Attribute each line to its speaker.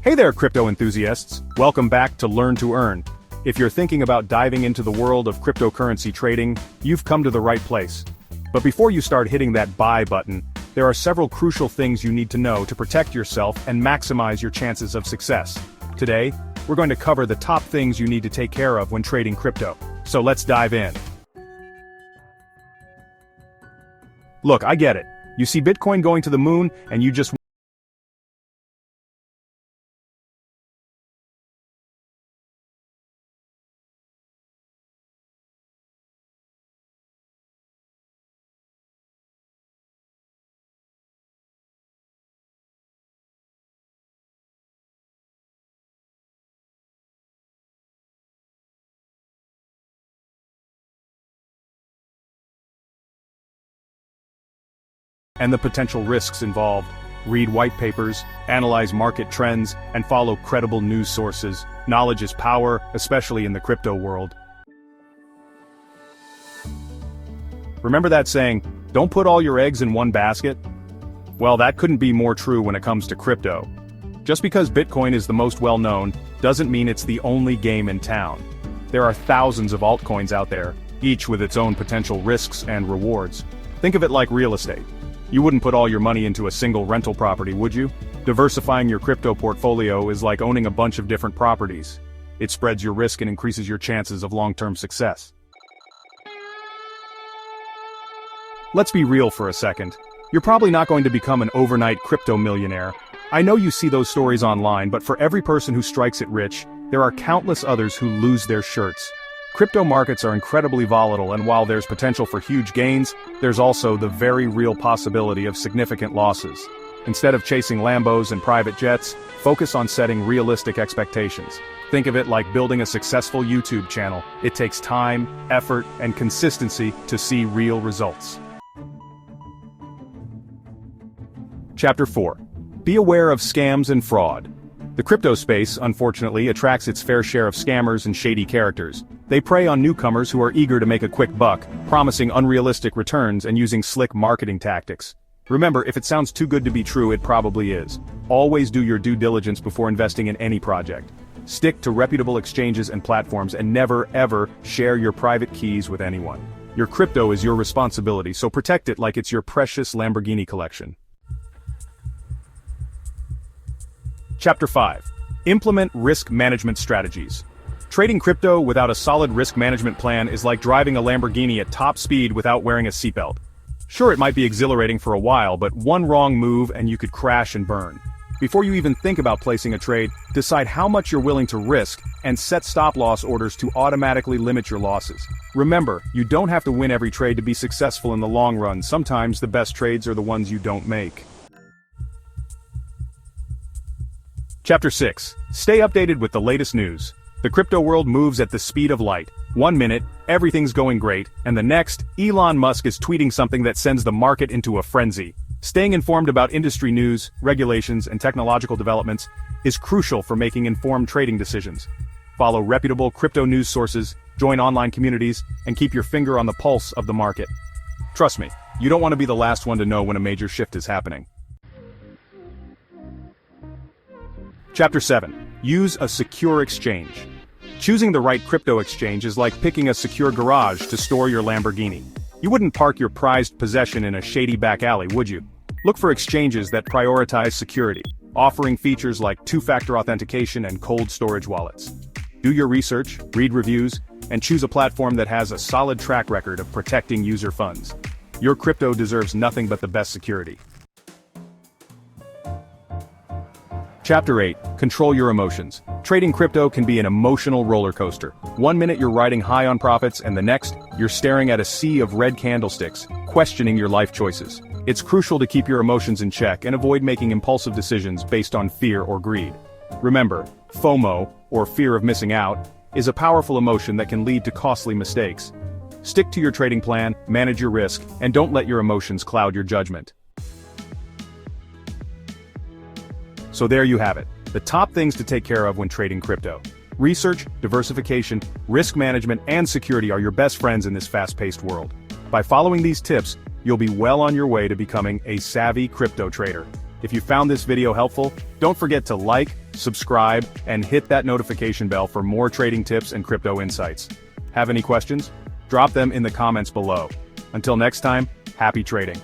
Speaker 1: Hey there, crypto enthusiasts! Welcome back to Learn-to-Earn. If you're thinking about diving into the world of cryptocurrency trading, you've come to the right place. But before you start hitting that buy button, there are several crucial things you need to know to protect yourself and maximize your chances of success. Today, we're going to cover the top things you need to take care of when trading crypto. So let's dive in. Look, I get it. You see Bitcoin going to the moon, and you just and the potential risks involved. Read white papers, analyze market trends, and follow credible news sources. Knowledge is power, especially in the crypto world. Remember that saying, don't put all your eggs in one basket? Well, that couldn't be more true when it comes to crypto. Just because Bitcoin is the most well-known, doesn't mean it's the only game in town. There are thousands of altcoins out there, each with its own potential risks and rewards. Think of it like real estate. You wouldn't put all your money into a single rental property, would you? Diversifying your crypto portfolio is like owning a bunch of different properties. It spreads your risk and increases your chances of long-term success. Let's be real for a second. You're probably not going to become an overnight crypto millionaire. I know you see those stories online, but for every person who strikes it rich, there are countless others who lose their shirts. Crypto markets are incredibly volatile, and while there's potential for huge gains, there's also the very real possibility of significant losses. Instead of chasing Lambos and private jets, focus on setting realistic expectations. Think of it like building a successful YouTube channel. It takes time, effort, and consistency to see real results. Chapter 4. Be aware of scams and fraud. The crypto space, unfortunately, attracts its fair share of scammers and shady characters. They prey on newcomers who are eager to make a quick buck, promising unrealistic returns and using slick marketing tactics. Remember, if it sounds too good to be true, it probably is. Always do your due diligence before investing in any project. Stick to reputable exchanges and platforms, and never, ever share your private keys with anyone. Your crypto is your responsibility, so protect it like it's your precious Lamborghini collection. Chapter 5. Implement risk management strategies. Trading crypto without a solid risk management plan is like driving a Lamborghini at top speed without wearing a seatbelt. Sure, it might be exhilarating for a while, but one wrong move and you could crash and burn. Before you even think about placing a trade, decide how much you're willing to risk and set stop-loss orders to automatically limit your losses. Remember, you don't have to win every trade to be successful in the long run. Sometimes the best trades are the ones you don't make. Chapter 6. Stay updated with the latest news. The crypto world moves at the speed of light. 1 minute, everything's going great, and the next, Elon Musk is tweeting something that sends the market into a frenzy. Staying informed about industry news, regulations, and technological developments is crucial for making informed trading decisions. Follow reputable crypto news sources, join online communities, and keep your finger on the pulse of the market. Trust me, you don't want to be the last one to know when a major shift is happening. Chapter 7. Use a secure exchange. Choosing the right crypto exchange is like picking a secure garage to store your Lamborghini. You wouldn't park your prized possession in a shady back alley, would you? Look for exchanges that prioritize security, offering features like two-factor authentication and cold storage wallets. Do your research, read reviews, and choose a platform that has a solid track record of protecting user funds. Your crypto deserves nothing but the best security. Chapter 8. Control your emotions. Trading crypto can be an emotional roller coaster. 1 minute you're riding high on profits, and the next, you're staring at a sea of red candlesticks, questioning your life choices. It's crucial to keep your emotions in check and avoid making impulsive decisions based on fear or greed. Remember, FOMO, or fear of missing out, is a powerful emotion that can lead to costly mistakes. Stick to your trading plan, manage your risk, and don't let your emotions cloud your judgment. So there you have it, the top things to take care of when trading crypto. Research, diversification, risk management, and security are your best friends in this fast-paced world. By following these tips, you'll be well on your way to becoming a savvy crypto trader. If you found this video helpful, don't forget to like, subscribe, and hit that notification bell for more trading tips and crypto insights. Have any questions? Drop them in the comments below. Until next time, happy trading.